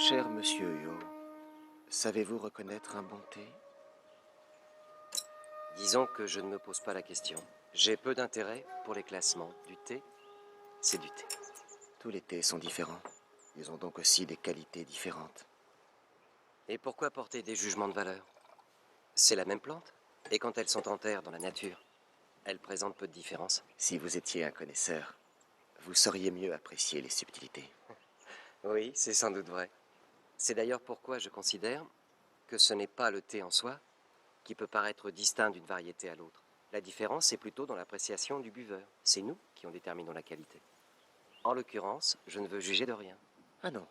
Cher monsieur Yo, savez-vous reconnaître un bon thé? Disons que je ne me pose pas la question. J'ai peu d'intérêt pour les classements. Du thé, c'est du thé. Tous les thés sont différents. Ils ont donc aussi des qualités différentes. Et pourquoi porter des jugements de valeur? C'est la même plante. Et quand elles sont en terre dans la nature, elles présentent peu de différence. Si vous étiez un connaisseur, vous sauriez mieux apprécier les subtilités. Oui, c'est sans doute vrai. C'est d'ailleurs pourquoi je considère que ce n'est pas le thé en soi qui peut paraître distinct d'une variété à l'autre. La différence est plutôt dans l'appréciation du buveur. C'est nous qui en déterminons la qualité. En l'occurrence, je ne veux juger de rien. Ah non.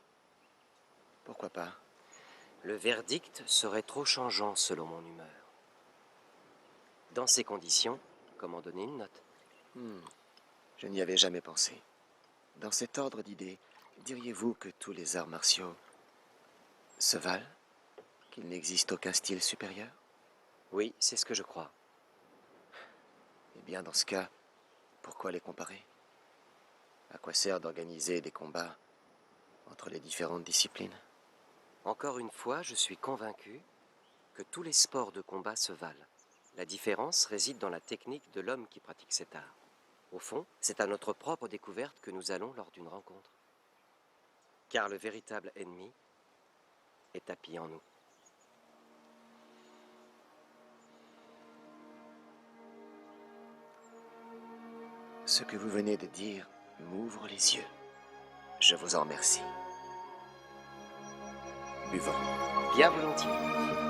Pourquoi pas? Le verdict serait trop changeant selon mon humeur. Dans ces conditions, comment donner une note? Je n'y avais jamais pensé. Dans cet ordre d'idées, diriez-vous que tous les arts martiaux se valent? Qu'il n'existe aucun style supérieur? Oui, c'est ce que je crois. Eh bien, dans ce cas, pourquoi les comparer? À quoi sert d'organiser des combats entre les différentes disciplines? Encore une fois, je suis convaincu que tous les sports de combat se valent. La différence réside dans la technique de l'homme qui pratique cet art. Au fond, c'est à notre propre découverte que nous allons lors d'une rencontre. Car le véritable ennemi est tapis en nous. Ce que vous venez de dire m'ouvre les yeux. Je vous en remercie. Buvons. Bien volontiers.